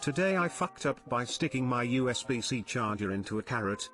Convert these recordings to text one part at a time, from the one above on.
Today I fucked up by sticking my USB-C charger into a carrot.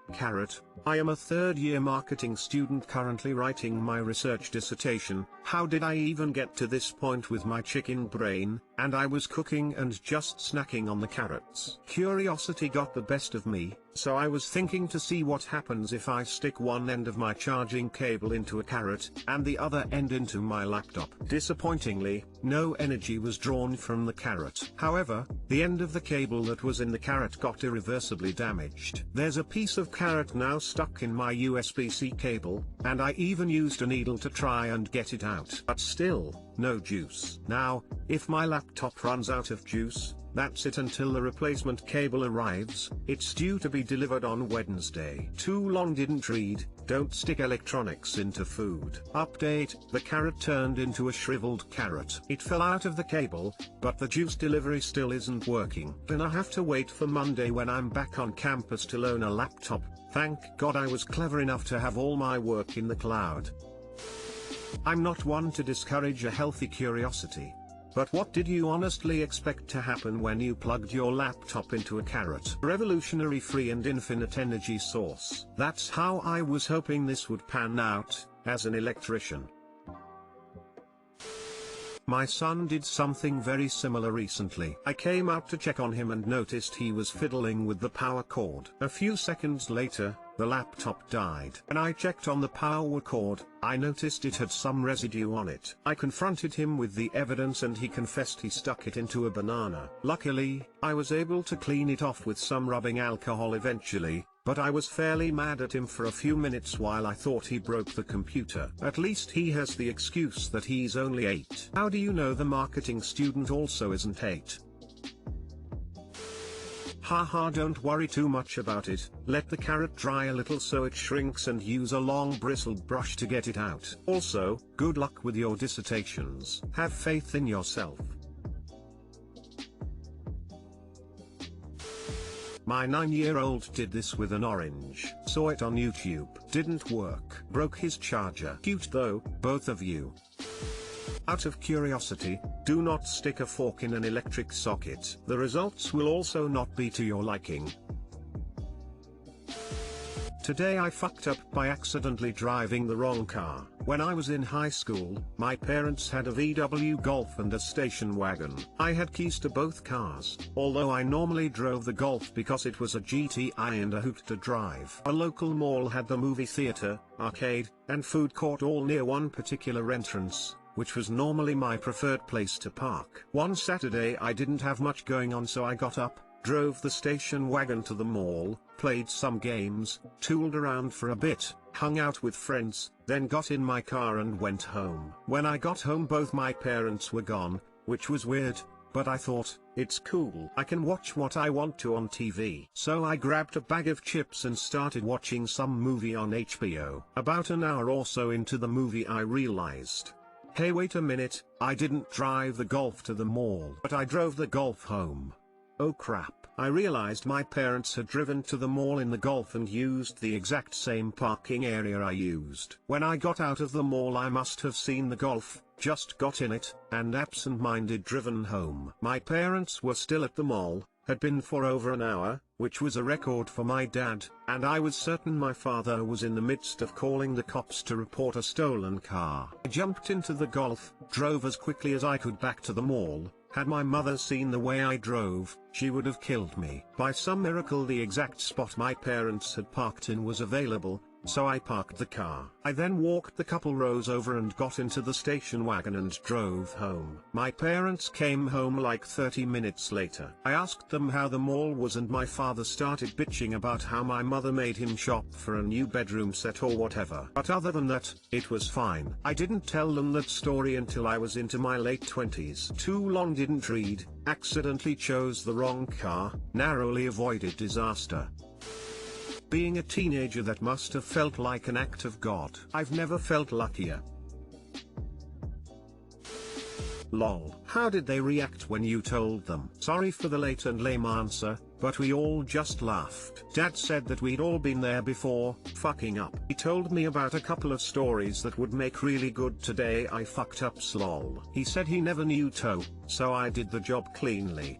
I am a third-year marketing student currently writing my research dissertation. How did I even get to this point with my chicken brain? And I was cooking and just snacking on the carrots. Curiosity got the best of me, so I was thinking to see what happens if I stick one end of my charging cable into a carrot, and the other end into my laptop. Disappointingly, no energy was drawn from the carrot. However, the end of the cable that was in the carrot got irreversibly damaged. There's a piece of carrot now stuck in my USB-C cable, and I even used a needle to try and get it out. But still, no juice. Now, if my laptop runs out of juice, that's it until the replacement cable arrives. It's due to be delivered on Wednesday. Too long didn't read. Don't stick electronics into food. Update: the carrot turned into a shriveled carrot. It fell out of the cable, but the juice delivery still isn't working. Then I have to wait for Monday when I'm back on campus to loan a laptop. Thank God I was clever enough to have all my work in the cloud. I'm not one to discourage a healthy curiosity. But what did you honestly expect to happen when you plugged your laptop into a carrot? Revolutionary free and infinite energy source. That's how I was hoping this would pan out, as an electrician. My son did something very similar recently. I came out to check on him and noticed he was fiddling with the power cord. A few seconds later, the laptop died. When I checked on the power cord, I noticed it had some residue on it. I confronted him with the evidence and he confessed he stuck it into a banana. Luckily, I was able to clean it off with some rubbing alcohol eventually, but I was fairly mad at him for a few minutes while I thought he broke the computer. At least he has the excuse that he's only 8. How do you know the marketing student also isn't 8? Haha, don't worry too much about it. Let the carrot dry a little so it shrinks and use a long bristled brush to get it out. Also, good luck with your dissertations. Have faith in yourself. My 9-year-old did this with an orange. Saw it on YouTube. Didn't work. Broke his charger. Cute though, both of you. Out of curiosity, do not stick a fork in an electric socket. The results will also not be to your liking. Today I fucked up by accidentally driving the wrong car. When I was in high school, my parents had a VW Golf and a station wagon. I had keys to both cars, although I normally drove the Golf because it was a GTI and a hoot to drive. A local mall had the movie theater, arcade, and food court all near one particular entrance, which was normally my preferred place to park. One Saturday I didn't have much going on, so I got up, drove the station wagon to the mall, played some games, tooled around for a bit, hung out with friends, then got in my car and went home. When I got home both my parents were gone, which was weird, but I thought, it's cool. I can watch what I want to on TV. So I grabbed a bag of chips and started watching some movie on HBO. About an hour or so into the movie I realized, hey, wait a minute, I didn't drive the Golf to the mall, but I drove the Golf home. Oh crap. I realized my parents had driven to the mall in the Golf and used the exact same parking area I used. When I got out of the mall I must have seen the Golf, just got in it, and absent-minded driven home. My parents were still at the mall, had been for over an hour, which was a record for my dad, and I was certain my father was in the midst of calling the cops to report a stolen car. I jumped into the Golf, drove as quickly as I could back to the mall. Had my mother seen the way I drove, she would have killed me. By some miracle the exact spot my parents had parked in was available, so I parked the car. I then walked the couple rows over and got into the station wagon and drove home. My parents came home like 30 minutes later. I asked them how the mall was and my father started bitching about how my mother made him shop for a new bedroom set or whatever. But other than that, it was fine. I didn't tell them that story until I was into my late 20s. Too long didn't read, accidentally chose the wrong car, narrowly avoided disaster. Being a teenager, that must have felt like an act of God. I've never felt luckier. Lol. How did they react when you told them? Sorry for the late and lame answer, but we all just laughed. Dad said that we'd all been there before, fucking up. He told me about a couple of stories that would make really good today I fucked up lol. He said he never knew toe, so I did the job cleanly.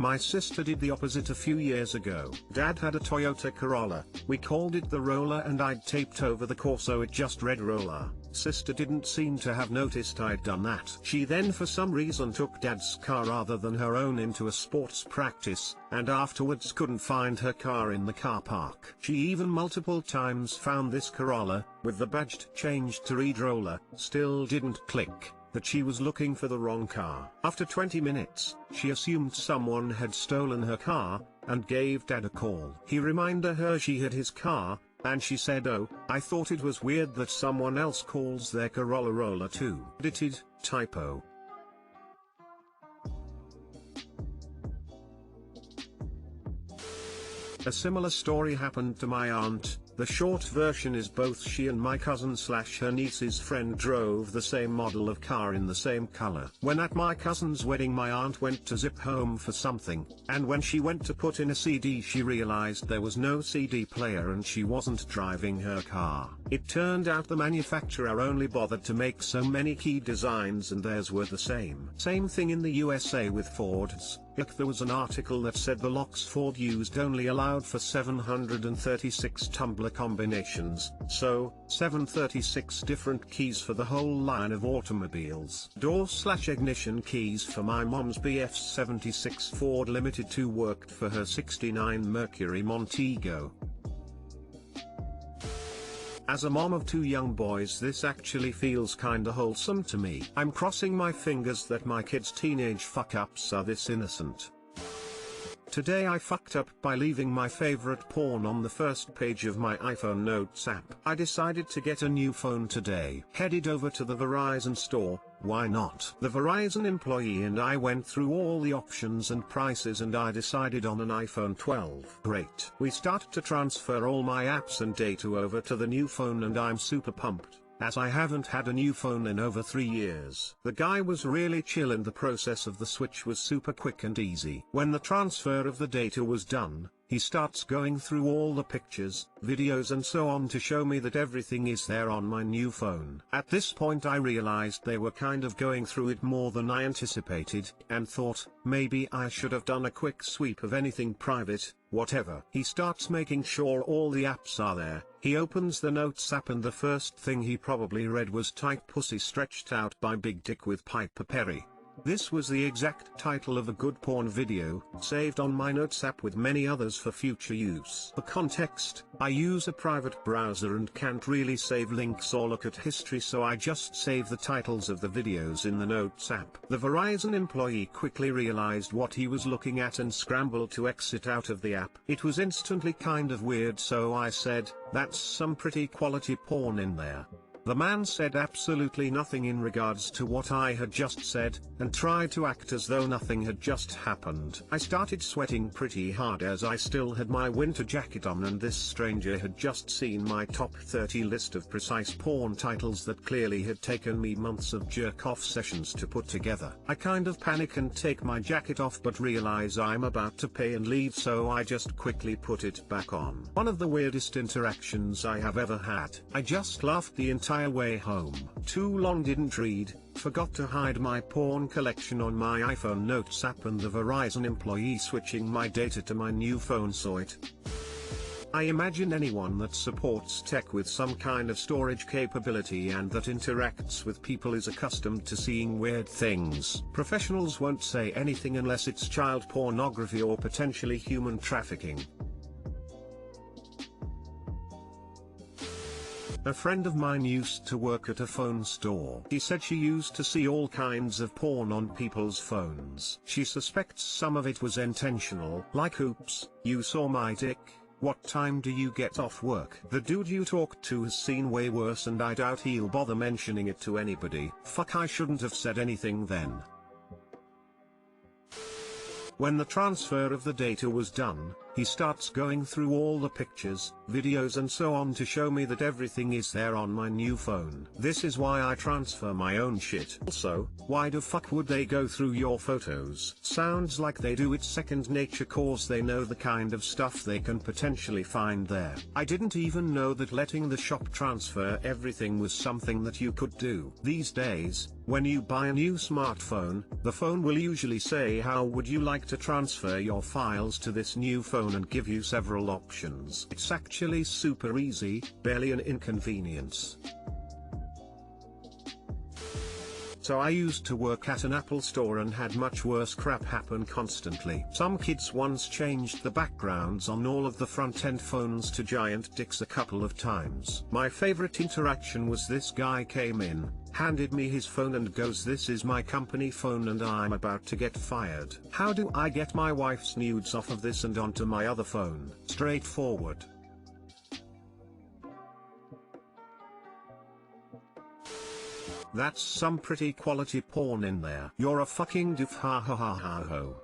My sister did the opposite a few years ago. Dad had a Toyota Corolla, we called it the Roller and I'd taped over the core so it just read Roller. Sister didn't seem to have noticed I'd done that. She then for some reason took Dad's car rather than her own into a sports practice, and afterwards couldn't find her car in the car park. She even multiple times found this Corolla, with the badge changed to read Roller, still didn't click that she was looking for the wrong car. After 20 minutes, she assumed someone had stolen her car, and gave Dad a call. He reminded her she had his car, and she said, "Oh, I thought it was weird that someone else calls their Corolla Roller too." Edited, typo. A similar story happened to my aunt. The short version is both she and my cousin/her niece's friend drove the same model of car in the same color. When at my cousin's wedding my aunt went to zip home for something, and when she went to put in a CD she realized there was no CD player and she wasn't driving her car. It turned out the manufacturer only bothered to make so many key designs and theirs were the same. Same thing in the USA with Fords. There was an article that said the locks Ford used only allowed for 736 tumbler combinations, so 736 different keys for the whole line of automobiles. Door/ignition keys for my mom's BF76 Ford Limited 2 worked for her 69 Mercury Montego. As a mom of 2 young boys, this actually feels kinda wholesome to me. I'm crossing my fingers that my kids' teenage fuck-ups are this innocent. Today I fucked up by leaving my favorite porn on the first page of my iPhone Notes app. I decided to get a new phone today. Headed over to the Verizon store, why not? The Verizon employee and I went through all the options and prices and I decided on an iPhone 12. Great. We started to transfer all my apps and data over to the new phone and I'm super pumped, as I haven't had a new phone in over 3 years. The guy was really chill and the process of the switch was super quick and easy. When the transfer of the data was done, he starts going through all the pictures, videos and so on to show me that everything is there on my new phone. At this point I realized they were kind of going through it more than I anticipated, and thought, maybe I should have done a quick sweep of anything private, whatever. He starts making sure all the apps are there. He opens the Notes app and the first thing he probably read was "Tight Pussy Stretched Out by Big Dick with Piper Perry." This was the exact title of a good porn video, saved on my Notes app with many others for future use. For context, I use a private browser and can't really save links or look at history, so I just save the titles of the videos in the Notes app. The Verizon employee quickly realized what he was looking at and scrambled to exit out of the app. It was instantly kind of weird, so I said, "That's some pretty quality porn in there." The man said absolutely nothing in regards to what I had just said, and tried to act as though nothing had just happened. I started sweating pretty hard as I still had my winter jacket on and this stranger had just seen my top 30 list of precise porn titles that clearly had taken me months of jerk-off sessions to put together. I kind of panic and take my jacket off but realize I'm about to pay and leave, so I just quickly put it back on. One of the weirdest interactions I have ever had. I just laughed the entire way home. Too long, didn't read, forgot to hide my porn collection on my iPhone Notes app, and the Verizon employee switching my data to my new phone saw it. I imagine anyone that supports tech with some kind of storage capability and that interacts with people is accustomed to seeing weird things. Professionals won't say anything unless it's child pornography or potentially human trafficking. A friend of mine used to work at a phone store. He said she used to see all kinds of porn on people's phones. She suspects some of it was intentional, like "Oops, you saw my dick. What time do you get off work?" The dude you talked to has seen way worse and I doubt he'll bother mentioning it to anybody. Fuck, I shouldn't have said anything then. When the transfer of the data was done, he starts going through all the pictures, videos and so on to show me that everything is there on my new phone. This is why I transfer my own shit. Also, why the fuck would they go through your photos? Sounds like they do it second nature cause they know the kind of stuff they can potentially find there. I didn't even know that letting the shop transfer everything was something that you could do. These days, When you buy a new smartphone, the phone will usually say how would you like to transfer your files to this new phone and give you several options. It's actually super easy, barely an inconvenience. So I used to work at an Apple store and had much worse crap happen constantly. Some kids once changed the backgrounds on all of the front-end phones to giant dicks a couple of times. My favorite interaction was this guy came in, handed me his phone and goes, "This is my company phone and I'm about to get fired. How do I get my wife's nudes off of this and onto my other phone?" Straightforward. That's some pretty quality porn in there. You're a fucking doof, ha ha ha ha ho.